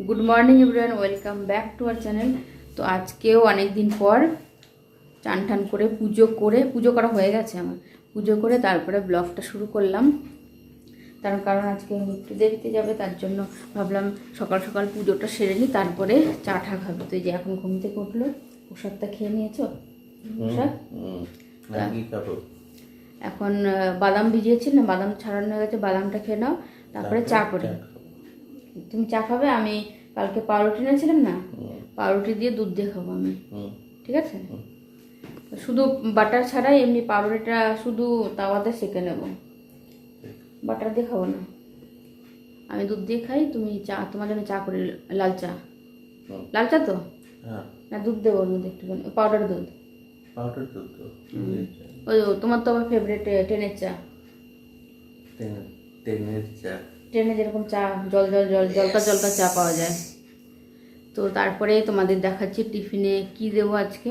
Good morning everyone, welcome back to our channel. तो आजकेও অনেক দিন পর চান টান করে পুজো করা হয়ে গেছে আমার। পুজো করে তারপরে ব্লগটা শুরু করলাম। তার কারণ আজকে একটু দেরিতে যাবে, তার জন্য ভাবলাম সকাল সকাল পুজোটা সেরে নিই, তারপরে চা টা খাবো। তো এই যে এখন ঘুম থেকে উঠলো, প্রসাদটা খেয়ে নিয়েছো? প্রসাদ এখন বাদাম ভিজিয়েছি না, বাদাম ছাড়ানো হয়ে গেছে, বাদামটা খেয়ে নাও, তারপরে চা করে। তুমি চা খাবে, আমি কালকে পাউরুটি এনেছিলাম না, পাউরুটি দিয়ে দুধ দিয়ে খাবো আমি, ঠিক আছে? শুধু বাটার ছাড়াই এমনি পাউরুটিটা শুধু তাওয়াতে সেঁকে নেব, বাটার দিয়ে খাবো না। আমি দুধ দিয়ে খাই, তুমি চা, তোমার জন্য চা করে, লাল চা। লাল চা তো না, দুধ দেবো ওর মধ্যে একটুখানি, পাউডার দুধ। ওই তোমার তো আমার ফেভারিট ট্রেনের চা। ট্রেনে যেরকম চা জলকা চা পাওয়া যায়। তো তারপরে তোমাদের দেখাচ্ছি টিফিনে কি দেবো আজকে।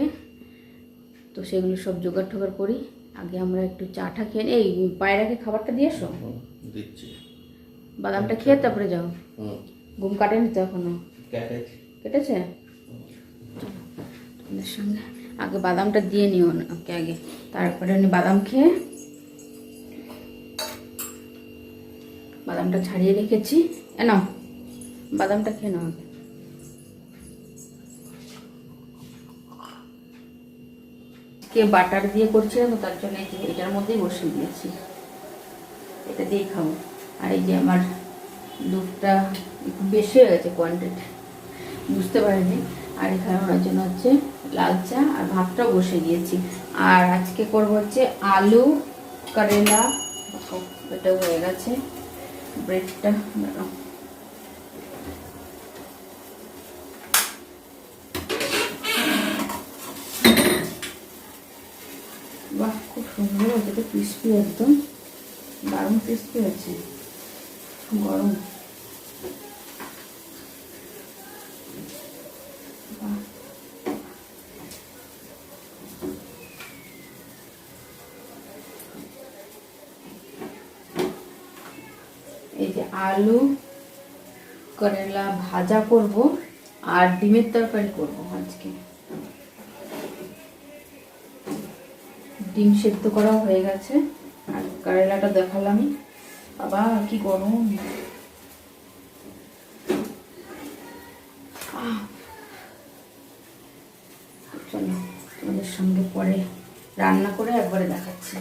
তো সেগুলো সব জোগাড় টোগাড় করি, আগে আমরা একটু চাটা খেয়ে নিই। এই পায়রাকে খাবারটা দিয়ে এসো, বাদামটা খেয়ে তারপরে যাও। ঘুম কাটেনি তো এখনো? কেটেছে। তোমাদের সঙ্গে আগে বাদামটা দিয়ে নিও ওকে আগে, তারপরে উনি বাদাম খেয়ে, বাদামটা ছাড়িয়ে রেখেছি, নাও বাদামটা খেয়ে নাও আগে। কে বাটার দিয়ে করছিলাম তো, তার জন্য এটার মধ্যেই বসিয়ে দিয়েছি, এটা দিয়েই খাবো। আর এই যে আমার দুধটা একটু বেশি হয়ে গেছে কোয়ান্টিটি, বুঝতে পারিনি। আর এখানে ওনার জন্য হচ্ছে লাল চা, আর ভাতটাও বসিয়ে দিয়েছি। আর আজকে করবো হচ্ছে আলু করেলা, এটাও হয়ে গেছে। ব্রেডটা বাহ, খুব সুন্দর হয়েছে, তো ক্রিস্পি, একদম দারুণ ক্রিস্পি হয়েছে, গরম। এই যে আলু করেলা ভাজা করব, আর ডিমের তরকারি করব আজকে। ডিম সেদ্ধ করা হয়ে গেছে, আর করেলাটা দেখালামই। বাবা কি গরম! চলো তোমাদের সঙ্গে পরে রান্না করে একবারে দেখাচ্ছি।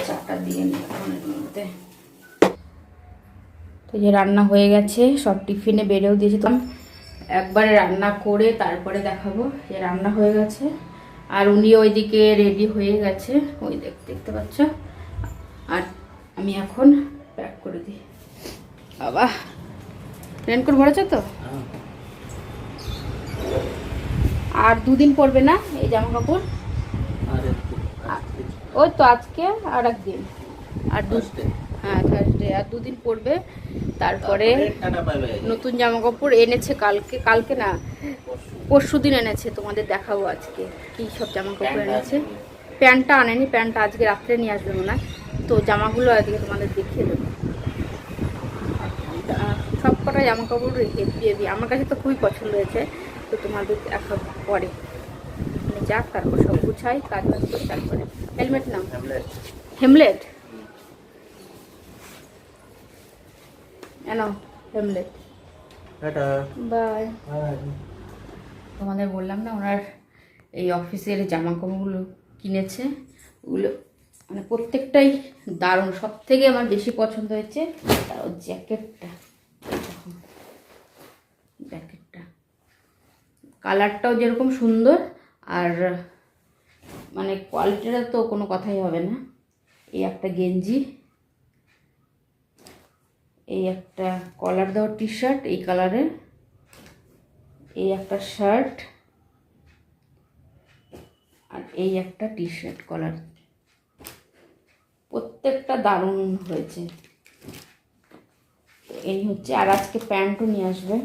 চাটা দিয়ে নিই ফোনের মধ্যে। তো যে রান্না হয়ে গেছে, সব টিফিনে বেড়েও দিয়েছি, তো একবারে রান্না করে তারপরে দেখাবো যে রান্না হয়ে গেছে। আর উনি ওইদিকে রেডি হয়ে গেছে, ওই দেখতে পাচ্ছ। আর আমি এখন প্যাক করে দিই। বাবা রেনকোট ভরেছে তো? আর দুদিন পরবে না এই জামা কাপড়? ওই তো আজকে আর একদিন, আর হ্যাঁ থার্সডে, আর দুদিন পরবে। তারপরে নতুন জামা কাপড় এনেছে কালকে না পরশু দিন এনেছে, তোমাদের দেখাবো আজকে কি সব জামা কাপড় এনেছে। প্যান্টটা আনেনি, প্যান্টটা আজকে রাত্রে নিয়ে আসবে মনে হয়। তো জামাগুলো আজকে তোমাদের দেখিয়ে দেবো। সব কটা জামা কাপড় হেভি, আমার কাছে তো খুবই পছন্দ হয়েছে। তো তোমাদের দেখা পরে যাক, তারপর সব গুছাই, কাজ বাজ করি। তারপরে হেলমেট নাও, হেমলেট এনো, হেমলেট। বাই। তোমাদের বললাম না, ওনার এই অফিসের জামা কাপড়গুলো কিনেছে, ওগুলো মানে প্রত্যেকটাই দারুণ। সব থেকে আমার বেশি পছন্দ হয়েছে তার জ্যাকেটটা, জ্যাকেটটা কালারটাও যেরকম সুন্দর, আর মানে কোয়ালিটিটা তো কোনো কথাই হবে না। এই একটা গেঞ্জি, এই একটা কলার দেওয়া টি শার্ট এই কালারের, এই একটা শার্ট, আর এই একটা টি শার্ট কলার, প্রত্যেকটা দারুণ হয়েছে। এই হচ্ছে। আর আজকে প্যান্টও নিয়ে আসবে,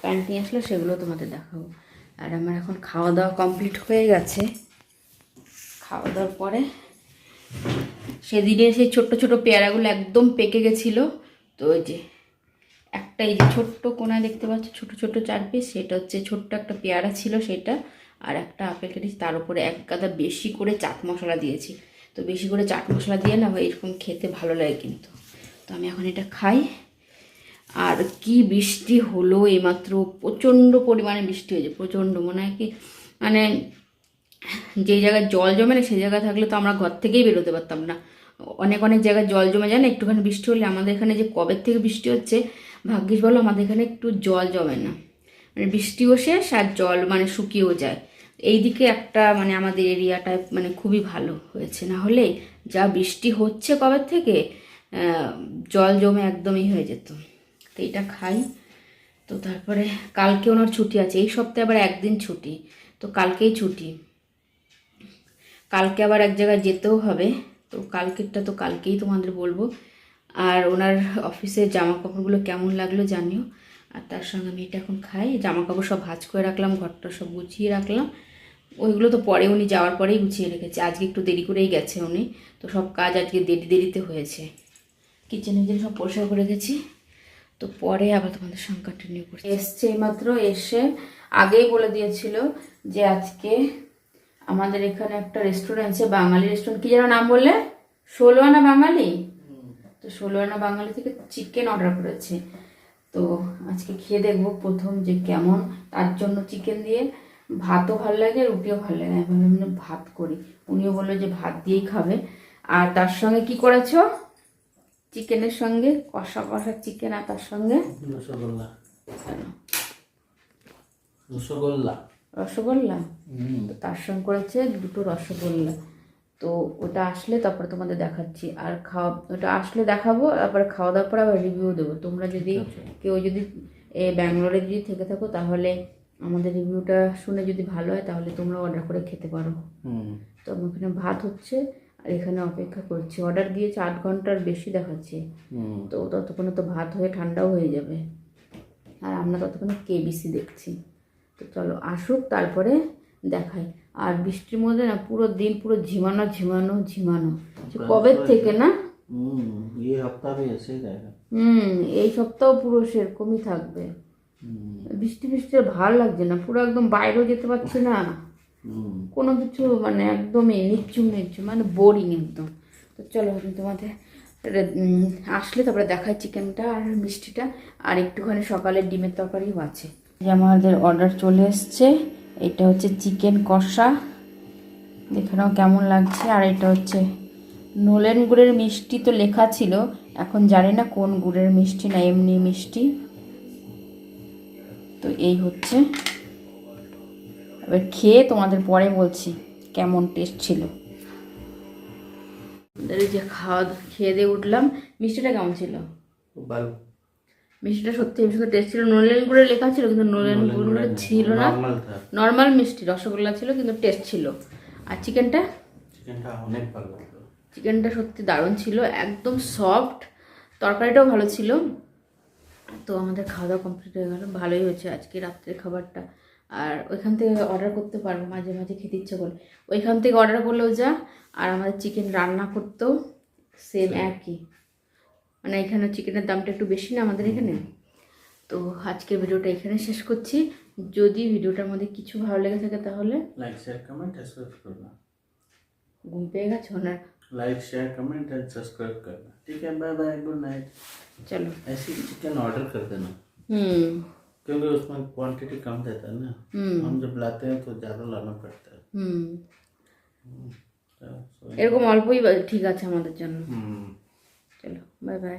প্যান্ট নিয়ে আসলে সেগুলো তোমাদের দেখাবো। আর আমার এখন খাওয়া দাওয়া কমপ্লিট হয়ে গেছে। খাওয়া দাওয়ার পরে সেদিনে সেই ছোট্ট ছোট পেয়ারাগুলো একদম পেকে গেছিলো, তো ওই যে একটা এই যে ছোট্ট কোনায় দেখতে পাচ্ছ ছোট ছোট 4 পিস, সেটা হচ্ছে ছোট্ট একটা পেয়ারা ছিল সেটা, আর একটা আপেল কেটেছি, তার উপরে এক গাদা বেশি করে চাট মশলা দিয়েছি। তো বেশি করে চাট মশলা দিয়ে না এরকম খেতে ভালো লাগে কিন্তু। তো আমি এখন এটা খাই। আর কি বৃষ্টি হলো এইমাত্র, প্রচণ্ড পরিমাণে বৃষ্টি হয়েছে, প্রচণ্ড, মনে হয় কি মানে যেই জায়গায় জল জমে না সেই জায়গায় থাকলে তো আমরা ঘর থেকেই বেরোতে পারতাম না। অনেক অনেক জায়গায় জল জমে যায় না, একটুখানি বৃষ্টি হলে। আমাদের এখানে যে কবের থেকে বৃষ্টি হচ্ছে, ভাগ্যিস বলো আমাদের এখানে একটু জল জমে না, মানে বৃষ্টিও শেষ আর জল মানে শুকিয়েও যায়। এইদিকে একটা মানে আমাদের এরিয়াটায় মানে খুবই ভালো হয়েছে, না হলে যা বৃষ্টি হচ্ছে কবের থেকে জল জমে একদমই হয়ে যেত। তো এটা খাই। তো তারপরে কালকে ওনার ছুটি আছে, এই সপ্তাহে আবার একদিন ছুটি, তো কালকেই ছুটি, কালকে আবার এক জায়গায় যেতেও হবে। তো কালকেরটা তো কালকেই তোমাদের বলবো। আর ওনার অফিসের জামা কাপড়গুলো কেমন লাগলো জানিও। আর তার সঙ্গে আমি এটা এখন খাই। জামা কাপড় সব ভাঁজ করে রাখলাম, ঘরটা সব গুছিয়ে রাখলাম, ওইগুলো তো পরে উনি যাওয়ার পরেই গুছিয়ে রেখেছে। আজকে একটু দেরি করেই গেছে উনি, তো সব কাজ আজকে দেরিতে হয়েছে। কিচেনের জন্য সব পরিষ্কার করে গেছি, তো পরে আবার তোমাদের সঙ্গে কন্টিনিউ করছি। এসছে এইমাত্র, এসে আগেই বলে দিয়েছিল যে আজকে আমাদের এখানে একটা রেস্টুরেন্ট আছে, বাঙালি রেস্টুরেন্ট, কি যেন নাম বললে, 16 আনা বাঙালি। তো 16 আনা বাঙালি থেকে চিকেন অর্ডার করেছে। তো আজকে খেয়ে দেখবো প্রথম যে কেমন। তার জন্য চিকেন দিয়ে ভাতও ভালো লাগে, রুটিও ভালো লাগে। আমি ভাবলাম ভাত করি, উনিও বললো যে ভাত দিয়েই খাবে। আর তার সঙ্গে কি করেছো? চিকেনের সঙ্গে কষা কষা চিকেন, আর তার সঙ্গে রসগোল্লা। রসগোল্লা রসগোল্লা। তো তার সঙ্গে করেছে 2টো রসগোল্লা। তো ওটা আসলে তারপরে তোমাদের দেখাচ্ছি, আর ওটা আসলে দেখাবো, তারপরে খাওয়া দাওয়ার পরে আবার রিভিউ দেবো। তোমরা যদি কেউ যদি ব্যাঙ্গালোরে যদি থেকে থাকো, তাহলে আমাদের রিভিউটা শুনে যদি ভালো হয় তাহলে তোমরা অর্ডার করে খেতে পারো। তো আমার এখানে ভাত হচ্ছে আর এখানে অপেক্ষা করছি। অর্ডার দিয়েছে 8 ঘন্টার বেশি দেখাচ্ছে, তো ততক্ষণে তো ভাত হয়ে ঠান্ডাও হয়ে যাবে, আর আমরা ততক্ষণে কেবিসি দেখছি। তো চলো আসুক, তারপরে দেখাই। আর বৃষ্টির মধ্যে না পুরো দিন পুরো ঝিমানো কবের থেকে না, এই সপ্তাহ পুরো সেরকমই থাকবে। বৃষ্টি ভালো লাগছে না, পুরো একদম বাইরেও যেতে পারছি না, কোনো কিছু মানে একদমই নিচ্ছুম মানে বোরিং একদম। তো চলো আমি তোমাদের আসলে তারপরে দেখাই চিকেনটা আর মিষ্টিটা, আর একটুখানি সকালের ডিমের তরকারিও আছে। আমাদের অর্ডার চলে এসছে। এটা হচ্ছে চিকেন কষা, দেখে নাও কেমন লাগছে। আর এটা হচ্ছে নলেন গুড়ের মিষ্টি, তো লেখা ছিল, এখন জানি না কোন গুড়ের মিষ্টি, না এমনি মিষ্টি। তো এই হচ্ছে, এবার খেয়ে তোমাদের পরে বলছি কেমন টেস্ট ছিল। যে খেয়ে দিয়ে উঠলাম। মিষ্টিটা কেমন ছিল? ভালো। মিষ্টিটা সত্যি টেস্ট ছিল। নলেন গুড়ের লেখা ছিল কিন্তু নলেন গুড় ছিল না, নর্মাল মিষ্টি রসগোল্লা ছিল, কিন্তু টেস্ট ছিল। আর চিকেনটা অনেক ভালো, চিকেনটা সত্যি দারুণ ছিল, একদম সফট, তরকারিটাও ভালো ছিল। তো আমাদের খাওয়া দাওয়া কমপ্লিট হয়ে গেল, ভালোই হয়েছে আজকে রাত্রের খাবারটা। আর ওইখান থেকে অর্ডার করতে পারবো, মাঝে মাঝে খেতে ইচ্ছে করে ওইখান থেকে অর্ডার করলেও যা, আর আমাদের চিকেন রান্না করতেও সেম একই, মানে এখানে চিকেনের দামটা একটু বেশি না আমাদের এখানে। তো আজকের ভিডিওটা এখানে শেষ করছি। যদি ভিডিওটার মধ্যে কিছু ভালো লেগে থাকে তাহলে লাইক শেয়ার কমেন্ট সাবস্ক্রাইব করনা। ঘুম পেয়ে গেছো না? Like share comment and subscribe करना, ठीक है। Bye bye, good night. चलो ऐसे चिकन ऑर्डर कर देना, क्योंकि उसमें क्वांटिटी कम देता है ना, हम जब लाते हैं तो ज़्यादा लाना पड़ता है। এরকম অল্পই ঠিক আছে আমাদের জন্য। চলো বাই বাই।